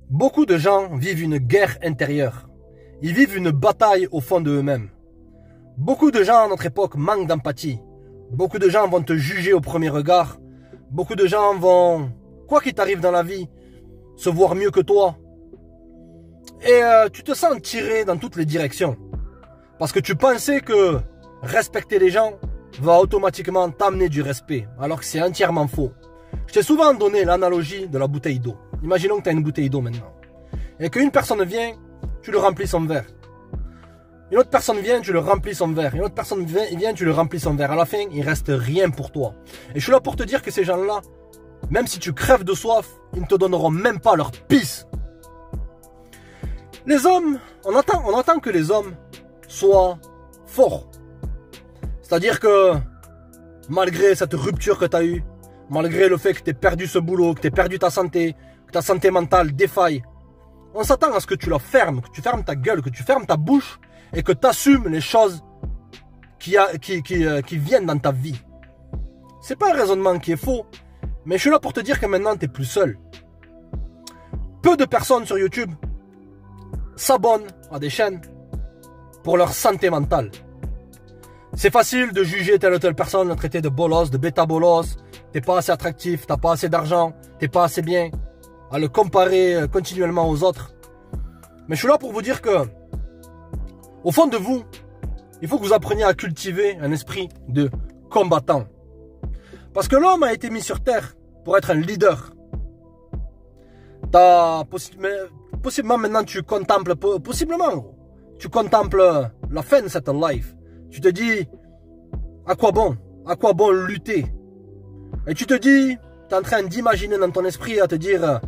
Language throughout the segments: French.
Beaucoup de gens vivent une guerre intérieure. Ils vivent une bataille au fond d'eux-mêmes. Beaucoup de gens à notre époque manquent d'empathie. Beaucoup de gens vont te juger au premier regard. Beaucoup de gens vont, quoi qu'il t'arrive dans la vie, se voir mieux que toi. Et tu te sens tiré dans toutes les directions. Parce que tu pensais que respecter les gens va automatiquement t'amener du respect. Alors que c'est entièrement faux. Je t'ai souvent donné l'analogie de la bouteille d'eau. Imaginons que tu as une bouteille d'eau maintenant. Et qu'une personne vient, tu le remplis son verre. Une autre personne vient, tu le remplis son verre. Une autre personne vient, tu le remplis son verre. À la fin, il reste rien pour toi. Et je suis là pour te dire que ces gens-là, même si tu crèves de soif, ils ne te donneront même pas leur pisse. Les hommes, on attend que les hommes soient forts. C'est-à-dire que, malgré cette rupture que tu as eue, malgré le fait que tu aies perdu ce boulot, que tu aies perdu ta santé, que ta santé mentale défaille, on s'attend à ce que tu la fermes, que tu fermes ta gueule, que tu fermes ta bouche et que tu assumes les choses qui viennent dans ta vie. C'est pas un raisonnement qui est faux, mais je suis là pour te dire que maintenant tu n'es plus seul. Peu de personnes sur YouTube s'abonnent à des chaînes pour leur santé mentale. C'est facile de juger telle ou telle personne, la traiter de bolos, de bêta-bolos, t'es pas assez attractif, t'as pas assez d'argent, t'es pas assez bien, à le comparer continuellement aux autres. Mais je suis là pour vous dire que, au fond de vous, il faut que vous appreniez à cultiver un esprit de combattant. Parce que l'homme a été mis sur terre pour être un leader. Possiblement maintenant tu contemples, tu contemples la fin de cette life. Tu te dis, à quoi bon lutter? Et tu te dis, tu es en train d'imaginer dans ton esprit à te dire,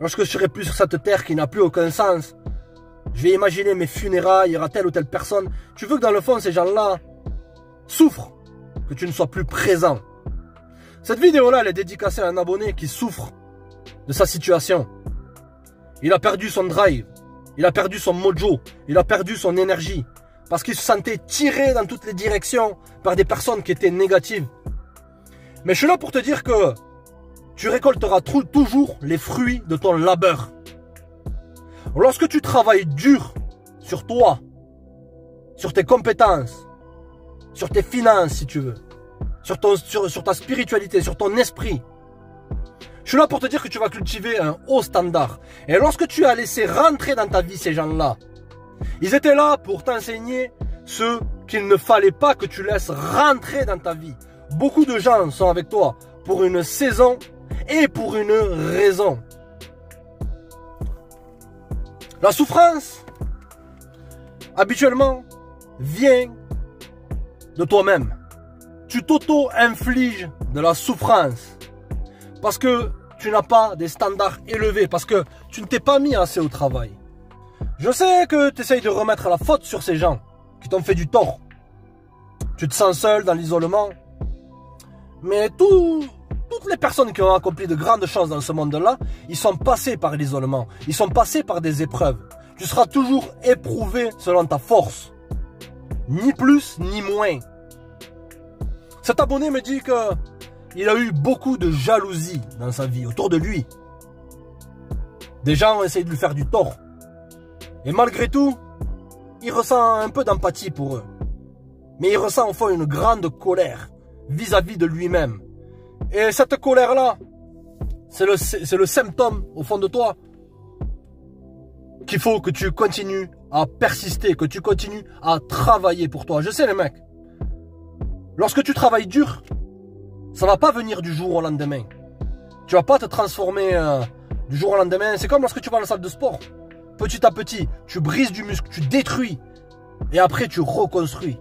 lorsque je serai plus sur cette terre qui n'a plus aucun sens, je vais imaginer mes funérailles, il y aura telle ou telle personne. Tu veux que dans le fond, ces gens-là souffrent, que tu ne sois plus présent. Cette vidéo-là, elle est dédicacée à un abonné qui souffre de sa situation. Il a perdu son drive, il a perdu son mojo, il a perdu son énergie. Parce qu'il se sentait tiré dans toutes les directions par des personnes qui étaient négatives. Mais je suis là pour te dire que tu récolteras toujours les fruits de ton labeur. Lorsque tu travailles dur sur toi, sur tes compétences, sur tes finances si tu veux, sur ta spiritualité, sur ton esprit, je suis là pour te dire que tu vas cultiver un haut standard. Et lorsque tu as laissé rentrer dans ta vie ces gens-là, ils étaient là pour t'enseigner ce qu'il ne fallait pas que tu laisses rentrer dans ta vie. Beaucoup de gens sont avec toi pour une saison et pour une raison. La souffrance, habituellement, vient de toi-même. Tu t'auto-infliges de la souffrance parce que tu n'as pas des standards élevés, parce que tu ne t'es pas mis assez au travail. Je sais que tu essayes de remettre la faute sur ces gens qui t'ont fait du tort. Tu te sens seul dans l'isolement. Mais toutes les personnes qui ont accompli de grandes choses dans ce monde-là, ils sont passés par l'isolement. Ils sont passés par des épreuves. Tu seras toujours éprouvé selon ta force. Ni plus, ni moins. Cet abonné me dit qu'il a eu beaucoup de jalousie dans sa vie, autour de lui. Des gens ont essayé de lui faire du tort. Et malgré tout, il ressent un peu d'empathie pour eux. Mais il ressent au fond une grande colère vis-à-vis de lui-même. Et cette colère-là, c'est le symptôme au fond de toi qu'il faut que tu continues à persister, que tu continues à travailler pour toi. Je sais les mecs, lorsque tu travailles dur, ça ne va pas venir du jour au lendemain. Tu ne vas pas te transformer du jour au lendemain. C'est comme lorsque tu vas à la salle de sport. Petit à petit, tu brises du muscle, tu détruis. Et après, tu reconstruis.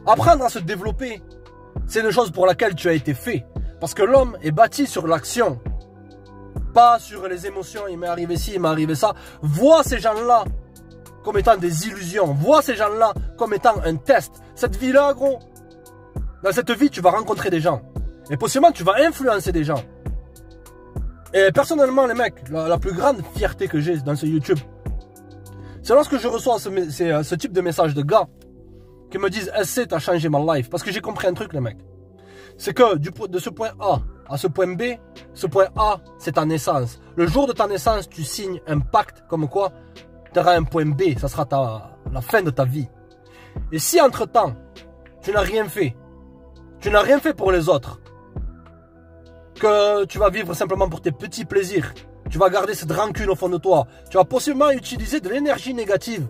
Apprendre à se développer, c'est une chose pour laquelle tu as été fait. Parce que l'homme est bâti sur l'action. Pas sur les émotions, il m'est arrivé ci, il m'est arrivé ça. Vois ces gens-là comme étant des illusions. Vois ces gens-là comme étant un test. Cette vie-là, gros, dans cette vie, tu vas rencontrer des gens. Et possiblement, tu vas influencer des gens. Et personnellement, les mecs, la plus grande fierté que j'ai dans ce YouTube, c'est lorsque je reçois ce type de message de gars qui me disent « SC, t'as changé ma life ». Parce que j'ai compris un truc, les mecs. C'est que de ce point A à ce point B, ce point A, c'est ta naissance. Le jour de ta naissance, tu signes un pacte comme quoi tu auras un point B, ça sera la fin de ta vie. Et si entre-temps, tu n'as rien fait pour les autres, que tu vas vivre simplement pour tes petits plaisirs, tu vas garder cette rancune au fond de toi, tu vas possiblement utiliser de l'énergie négative,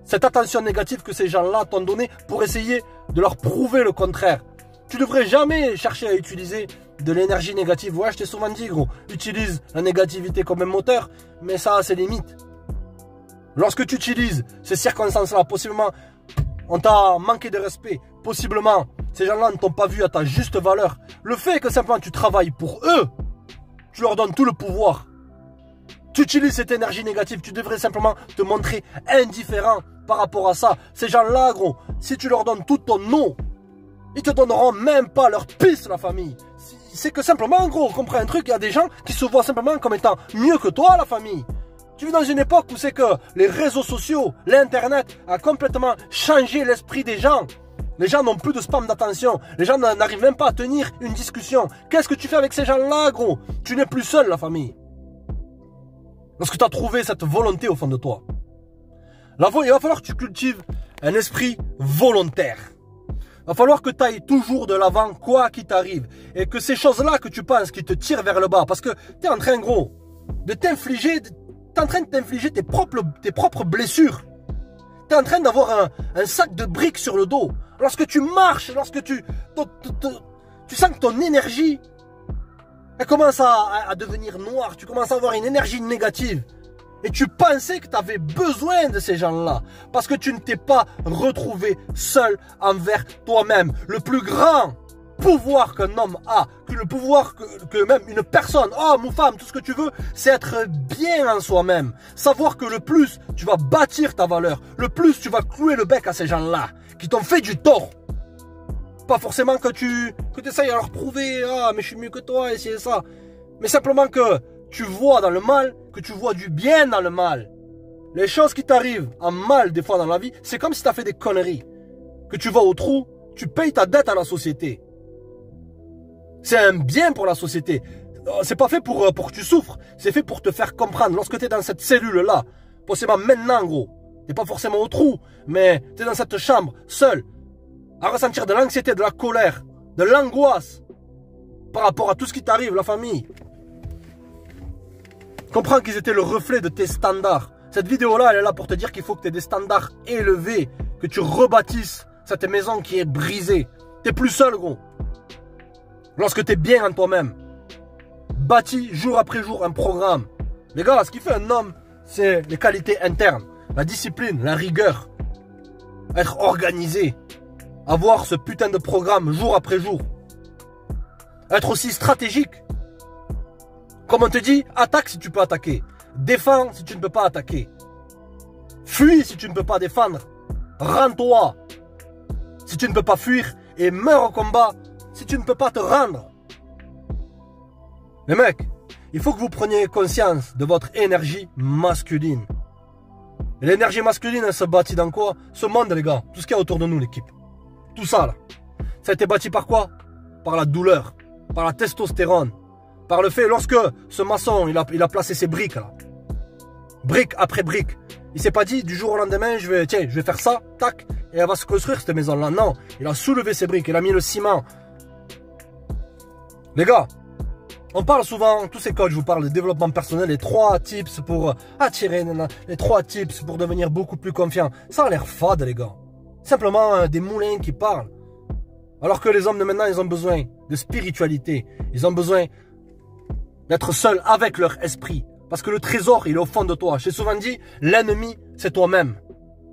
cette attention négative que ces gens-là t'ont donnée pour essayer de leur prouver le contraire. Tu ne devrais jamais chercher à utiliser de l'énergie négative. Ouais, je t'ai souvent dit, gros, utilise la négativité comme un moteur, mais ça a ses limites. Lorsque tu utilises ces circonstances-là, possiblement, on t'a manqué de respect, possiblement, ces gens-là ne t'ont pas vu à ta juste valeur. Le fait que simplement tu travailles pour eux, tu leur donnes tout le pouvoir. Tu utilises cette énergie négative, tu devrais simplement te montrer indifférent par rapport à ça. Ces gens-là, gros, si tu leur donnes tout ton nom, ils te donneront même pas leur piste, la famille. C'est que simplement, gros, comprends un truc, il y a des gens qui se voient simplement comme étant mieux que toi, la famille. Tu vis dans une époque où c'est que les réseaux sociaux, l'internet a complètement changé l'esprit des gens. Les gens n'ont plus de spam d'attention. Les gens n'arrivent même pas à tenir une discussion. Qu'est-ce que tu fais avec ces gens-là, gros? Tu n'es plus seul, la famille. Lorsque tu as trouvé cette volonté au fond de toi. Il va falloir que tu cultives un esprit volontaire. Il va falloir que tu ailles toujours de l'avant, quoi qu'il t'arrive. Et que ces choses-là que tu penses qui te tirent vers le bas, parce que tu es en train, gros, de t'infliger, t'es en train de t'infliger tes propres blessures. Tu es en train d'avoir un sac de briques sur le dos. Lorsque tu marches, lorsque tu sens que ton énergie, elle commence à devenir noire, tu commences à avoir une énergie négative. Et tu pensais que tu avais besoin de ces gens-là. Parce que tu ne t'es pas retrouvé seul envers toi-même. Le plus grand pouvoir qu'un homme a, que le pouvoir que même une personne, homme ou femme, tout ce que tu veux, c'est être bien en soi-même. Savoir que le plus tu vas bâtir ta valeur, le plus tu vas clouer le bec à ces gens-là, qui t'ont fait du tort. Pas forcément que tu essayes à leur prouver, ah mais je suis mieux que toi et c'est ça. Mais simplement que tu vois dans le mal, que tu vois du bien dans le mal. Les choses qui t'arrivent en mal des fois dans la vie, c'est comme si tu as fait des conneries. Que tu vas au trou, tu payes ta dette à la société. C'est un bien pour la société. C'est pas fait pour que tu souffres. C'est fait pour te faire comprendre. Lorsque tu es dans cette cellule-là, possiblement maintenant, gros, tu n'es pas forcément au trou, mais tu es dans cette chambre, seul, à ressentir de l'anxiété, de la colère, de l'angoisse par rapport à tout ce qui t'arrive, la famille. Comprends qu'ils étaient le reflet de tes standards. Cette vidéo-là, elle est là pour te dire qu'il faut que tu aies des standards élevés, que tu rebâtisses cette maison qui est brisée. Tu n'es plus seul, gros. Lorsque tu es bien en toi-même, bâtis jour après jour un programme. Les gars, ce qui fait un homme, c'est les qualités internes, la discipline, la rigueur, être organisé, avoir ce putain de programme jour après jour, être aussi stratégique. Comme on te dit, attaque si tu peux attaquer, défends si tu ne peux pas attaquer, fuis si tu ne peux pas défendre, rends-toi si tu ne peux pas fuir et meurs au combat si tu ne peux pas te rendre. Les mecs, il faut que vous preniez conscience de votre énergie masculine. Et l'énergie masculine, elle se bâtit dans quoi? Ce monde, les gars, tout ce qu'il y a autour de nous, l'équipe. Tout ça, là. Ça a été bâti par quoi? Par la douleur, par la testostérone, par le fait, lorsque ce maçon, il a placé ses briques, là. Brique après brique. Il s'est pas dit, du jour au lendemain, je vais faire ça, tac, et elle va se construire, cette maison-là. Non, il a soulevé ses briques, il a mis le ciment. Les gars, on parle souvent, tous ces coachs vous parlent de développement personnel, les 3 tips pour attirer, les 3 tips pour devenir beaucoup plus confiant. Ça a l'air fade, les gars. Simplement des moulins qui parlent. Alors que les hommes de maintenant, ils ont besoin de spiritualité. Ils ont besoin d'être seuls avec leur esprit. Parce que le trésor, il est au fond de toi. J'ai souvent dit, l'ennemi, c'est toi-même.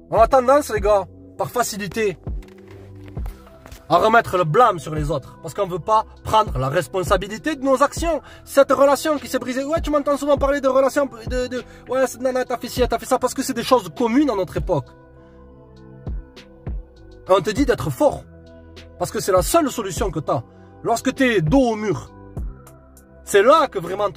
On a tendance, les gars, par facilité, à remettre le blâme sur les autres. Parce qu'on ne veut pas prendre la responsabilité de nos actions. Cette relation qui s'est brisée. Ouais, tu m'entends souvent parler de relations. Ouais, nana, t'as fait ci, t'as fait ça. Parce que c'est des choses communes à notre époque. Et on te dit d'être fort. Parce que c'est la seule solution que tu as. Lorsque tu es dos au mur. C'est là que vraiment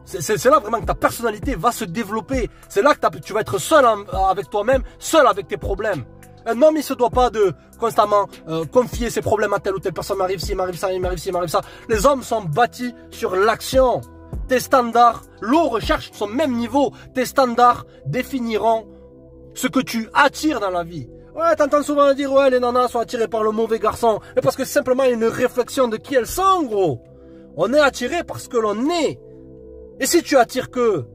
c'est là vraiment que ta personnalité va se développer. C'est là que tu vas être seul avec toi-même, seul avec tes problèmes. Un homme, il se doit pas de constamment confier ses problèmes à telle ou telle personne. M'arrive ci, m'arrive ça, m'arrive ci, m'arrive ça. Les hommes sont bâtis sur l'action. Tes standards, l'eau recherche son même niveau. Tes standards définiront ce que tu attires dans la vie. Ouais, t'entends souvent dire, ouais, les nanas sont attirées par le mauvais garçon. Mais parce que c'est simplement une réflexion de qui elles sont, gros. On est attiré parce que l'on est. Et si tu attires que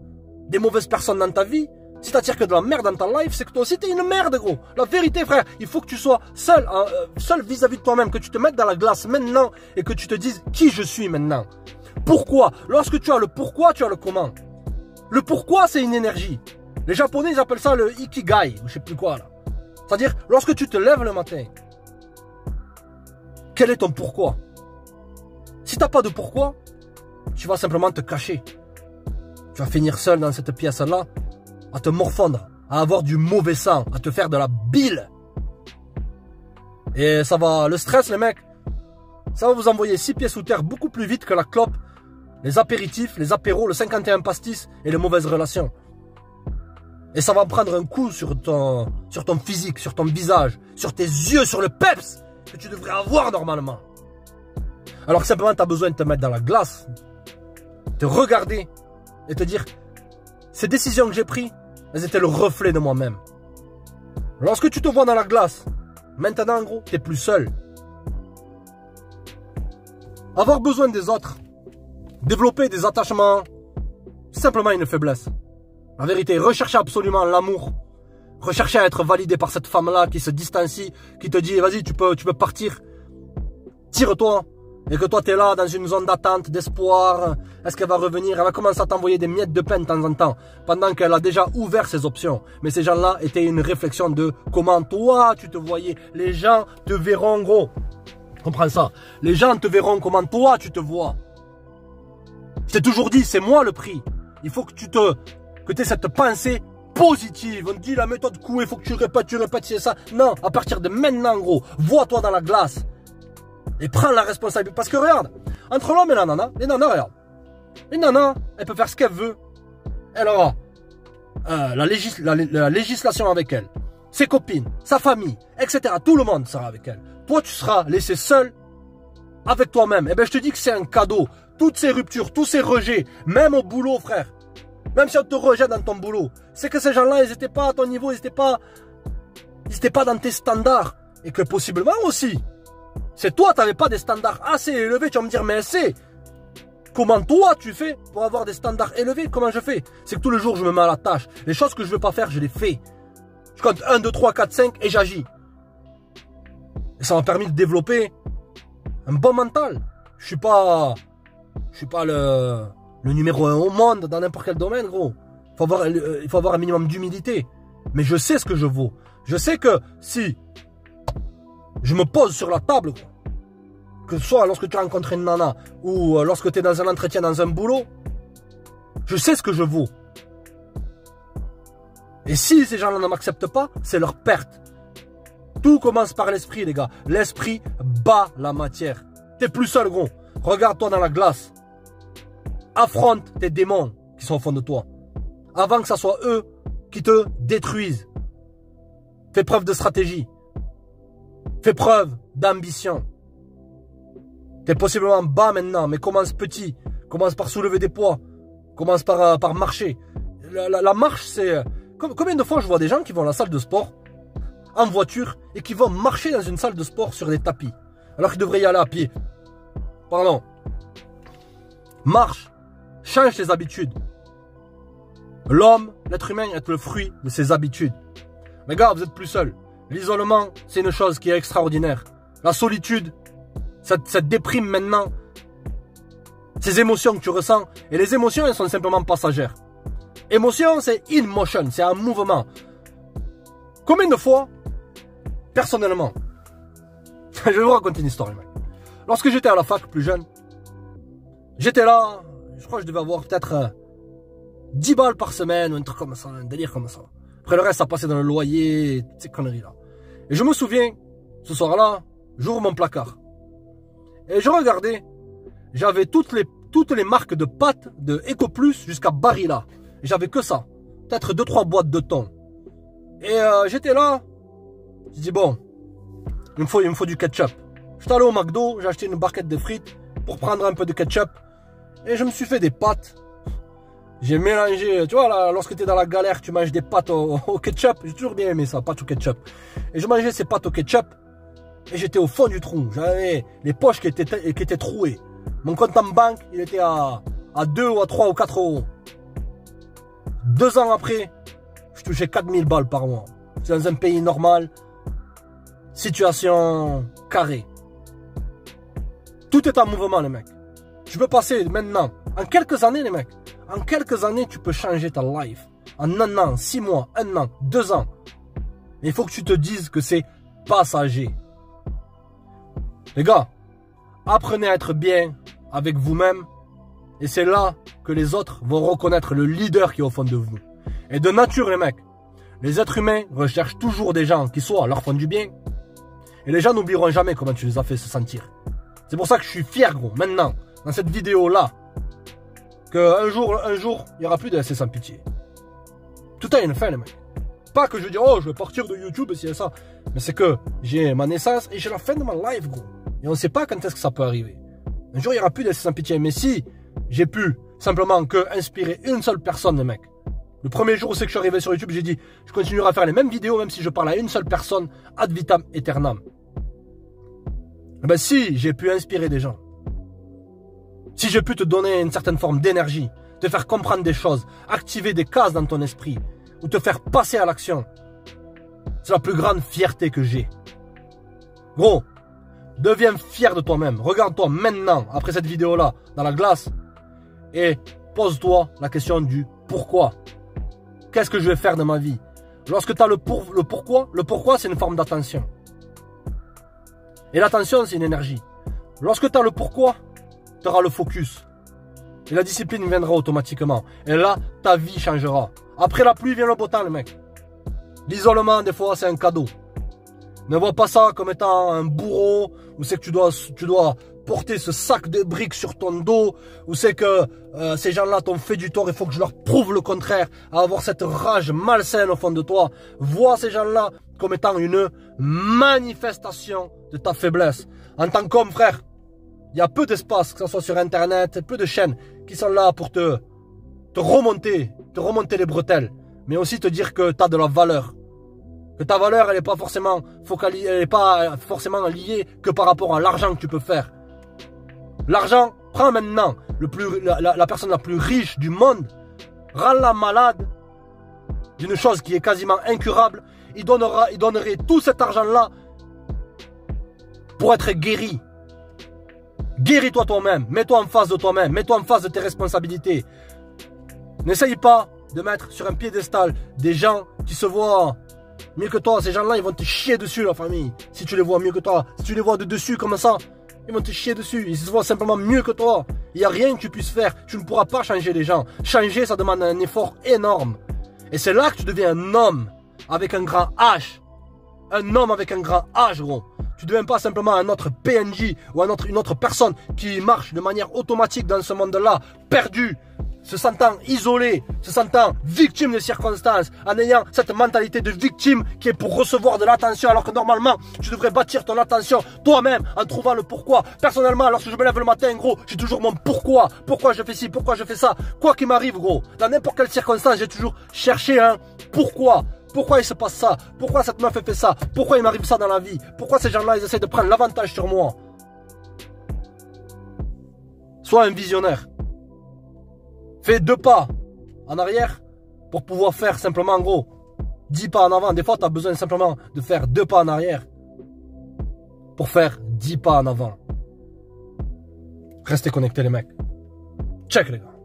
des mauvaises personnes dans ta vie, si tu attires que de la merde dans ta life, c'est que toi aussi t'es une merde, gros. La vérité, frère, il faut que tu sois seul vis-à-vis de toi-même, que tu te mettes dans la glace maintenant et que tu te dises qui je suis maintenant. Pourquoi? Lorsque tu as le pourquoi, tu as le comment. Le pourquoi, c'est une énergie. Les Japonais, ils appellent ça le ikigai, ou je sais plus quoi, là. C'est-à-dire, lorsque tu te lèves le matin, quel est ton pourquoi? Si tu n'as pas de pourquoi, tu vas simplement te cacher. Tu vas finir seul dans cette pièce-là, à te morfondre, à avoir du mauvais sang, à te faire de la bile. Et ça va, le stress, les mecs, ça va vous envoyer 6 pieds sous terre beaucoup plus vite que la clope, les apéritifs, les apéros, le 51 pastis et les mauvaises relations. Et ça va prendre un coup sur ton physique, sur ton visage, sur tes yeux, sur le peps que tu devrais avoir normalement. Alors que simplement tu as besoin de te mettre dans la glace, te regarder et te dire, ces décisions que j'ai prises, elles étaient le reflet de moi-même. Lorsque tu te vois dans la glace, maintenant en gros, tu n'es plus seul. Avoir besoin des autres, développer des attachements, c'est simplement une faiblesse. La vérité, rechercher absolument l'amour. Rechercher à être validé par cette femme-là qui se distancie, qui te dit, vas-y, tu peux partir. Tire-toi. Et que toi, tu es là dans une zone d'attente, d'espoir. Est-ce qu'elle va revenir? Elle va commencer à t'envoyer des miettes de pain de temps en temps, pendant qu'elle a déjà ouvert ses options. Mais ces gens-là étaient une réflexion de comment toi, tu te voyais. Les gens te verront, gros. Comprends ça. Les gens te verront comment toi, tu te vois. Je t'ai toujours dit, c'est moi le prix. Il faut que tu aies cette pensée positive. On te dit la méthode Coué, il faut que tu répètes, c'est ça. Non, à partir de maintenant, gros, vois-toi dans la glace. Et prends la responsabilité. Parce que regarde, entre l'homme et la nana, les nanas, regarde. Les nanas, elle peut faire ce qu'elle veut. Elle aura la législation avec elle. Ses copines, sa famille, etc. Tout le monde sera avec elle. Toi, tu seras laissé seul avec toi-même. Eh bien, je te dis que c'est un cadeau. Toutes ces ruptures, tous ces rejets, même au boulot, frère. Même si on te rejette dans ton boulot, c'est que ces gens-là, ils n'étaient pas à ton niveau, ils n'étaient pas dans tes standards. Et que possiblement aussi, c'est toi, tu n'avais pas des standards assez élevés. Tu vas me dire, mais c'est comment toi tu fais pour avoir des standards élevés? Comment je fais? C'est que tous les jours, je me mets à la tâche. Les choses que je ne veux pas faire, je les fais. Je compte 1, 2, 3, 4, 5 et j'agis. Et ça m'a permis de développer un bon mental. Je suis pas le numéro 1 au monde dans n'importe quel domaine, gros. Il faut avoir un minimum d'humilité. Mais je sais ce que je vaux. Je sais que si je me pose sur la table, gros, que ce soit lorsque tu rencontres une nana ou lorsque tu es dans un entretien, dans un boulot, je sais ce que je vaux. Et si ces gens-là ne m'acceptent pas, c'est leur perte. Tout commence par l'esprit, les gars. L'esprit bat la matière. T'es plus seul, gros. Regarde-toi dans la glace. Affronte tes démons qui sont au fond de toi. Avant que ce soit eux qui te détruisent. Fais preuve de stratégie. Fais preuve d'ambition. T'es possiblement bas maintenant, mais commence petit. Commence par soulever des poids. Commence par marcher. La marche, c'est... Combien de fois je vois des gens qui vont à la salle de sport en voiture et qui vont marcher dans une salle de sport sur des tapis alors qu'ils devraient y aller à pied. Pardon. Marche. Change tes habitudes. L'homme, l'être humain est le fruit de ses habitudes. Mais gars, vous êtes plus seul. L'isolement, c'est une chose qui est extraordinaire. La solitude, cette déprime maintenant, ces émotions que tu ressens, et les émotions, elles sont simplement passagères. Émotion, c'est in motion, c'est un mouvement. Combien de fois, personnellement, je vais vous raconter une histoire, mec. Lorsque j'étais à la fac plus jeune, j'étais là, je crois que je devais avoir peut-être 10 balles par semaine, ou un truc comme ça, un délire comme ça. Après le reste, ça passait dans le loyer, toutes ces conneries-là. Et je me souviens, ce soir-là, j'ouvre mon placard. Et je regardais, j'avais toutes les marques de pâtes de Ecoplus jusqu'à Barilla. Et j'avais que ça. Peut-être 2-3 boîtes de thon. Et j'étais là, J'ai dit bon, il me faut du ketchup. Je suis allé au McDo, j'ai acheté une barquette de frites pour prendre un peu de ketchup. Et je me suis fait des pâtes. J'ai mélangé, tu vois, là, lorsque tu es dans la galère, tu manges des pâtes au ketchup. J'ai toujours bien aimé ça, pâtes au ketchup. Et je mangeais ces pâtes au ketchup. Et j'étais au fond du trou. J'avais les poches qui étaient trouées. Mon compte en banque, il était à 2 ou à 3 ou 4 euros. 2 ans après, je touchais 4000 balles par mois. C'est dans un pays normal. Situation carrée. Tout est en mouvement, les mecs. Tu peux passer maintenant, en quelques années, les mecs, en quelques années, tu peux changer ta life. En 1 an, 6 mois, 1 an, 2 ans. Mais il faut que tu te dises que c'est passager. Les gars, apprenez à être bien avec vous-même. Et c'est là que les autres vont reconnaître le leader qui est au fond de vous. Et de nature, les mecs, les êtres humains recherchent toujours des gens qui soit leur font du bien. Et les gens n'oublieront jamais comment tu les as fait se sentir. C'est pour ça que je suis fier, gros, maintenant, dans cette vidéo-là, qu'un jour, il n'y aura plus de laisser sans pitié. Tout a une fin, les mecs. Pas que je dis, oh, je vais partir de YouTube, c'est ça. Mais c'est que j'ai ma naissance et j'ai la fin de ma life, gros. Et on ne sait pas quand est-ce que ça peut arriver. Un jour, il n'y aura plus de laisser sans pitié. Mais si j'ai pu simplement que inspirer une seule personne, les mecs. Le premier jour où c'est que je suis arrivé sur YouTube, j'ai dit, je continuerai à faire les mêmes vidéos, même si je parle à une seule personne, ad vitam aeternam. Eh ben, si j'ai pu inspirer des gens, si j'ai pu te donner une certaine forme d'énergie, te faire comprendre des choses, activer des cases dans ton esprit, ou te faire passer à l'action, c'est la plus grande fierté que j'ai. Gros, deviens fier de toi-même. Regarde-toi maintenant, après cette vidéo-là, dans la glace, et pose-toi la question du pourquoi. Qu'est-ce que je vais faire de ma vie? Lorsque tu as le pourquoi c'est une forme d'attention. Et l'attention, c'est une énergie. Lorsque tu as le pourquoi, tu auras le focus. Et la discipline viendra automatiquement. Et là, ta vie changera. Après la pluie vient le beau temps, les mecs. L'isolement, des fois, c'est un cadeau. Ne vois pas ça comme étant un bourreau, ou c'est que tu dois porter ce sac de briques sur ton dos, ou c'est que ces gens-là t'ont fait du tort, il faut que je leur prouve le contraire, à avoir cette rage malsaine au fond de toi. Vois ces gens-là comme étant une manifestation de ta faiblesse. En tant qu'homme, frère, il y a peu d'espace, que ce soit sur Internet, peu de chaînes qui sont là pour te remonter les bretelles, mais aussi te dire que tu as de la valeur. Que ta valeur, elle n'est pas forcément liée que par rapport à l'argent que tu peux faire. L'argent, prends maintenant la personne la plus riche du monde, rends-la malade d'une chose qui est quasiment incurable. Il donnerait tout cet argent-là pour être guéri. Guéris-toi toi-même, mets-toi en face de toi-même, mets-toi en face de tes responsabilités. N'essaye pas de mettre sur un piédestal des gens qui se voient mieux que toi. Ces gens-là, ils vont te chier dessus, la famille. Si tu les vois mieux que toi, si tu les vois de dessus comme ça, ils vont te chier dessus. Ils se voient simplement mieux que toi. Il n'y a rien que tu puisses faire. Tu ne pourras pas changer les gens. Changer, ça demande un effort énorme. Et c'est là que tu deviens un homme avec un grand H. Un homme avec un grand H, gros. Tu ne deviens pas simplement un autre PNJ ou une autre personne qui marche de manière automatique dans ce monde-là, perdu, se sentant isolé, se sentant victime des circonstances, en ayant cette mentalité de victime qui est pour recevoir de l'attention, alors que normalement, tu devrais bâtir ton attention toi-même en trouvant le pourquoi. Personnellement, lorsque je me lève le matin, gros, j'ai toujours mon pourquoi. Pourquoi je fais ci, pourquoi je fais ça. Quoi qu'il m'arrive, gros, dans n'importe quelle circonstance, j'ai toujours cherché un pourquoi. Pourquoi il se passe ça? Pourquoi cette meuf fait ça? Pourquoi il m'arrive ça dans la vie? Pourquoi ces gens-là, ils essaient de prendre l'avantage sur moi? Sois un visionnaire. Fais 2 pas en arrière pour pouvoir faire simplement, en gros, 10 pas en avant. Des fois, tu as besoin simplement de faire 2 pas en arrière pour faire 10 pas en avant. Restez connectés, les mecs. Check, les gars.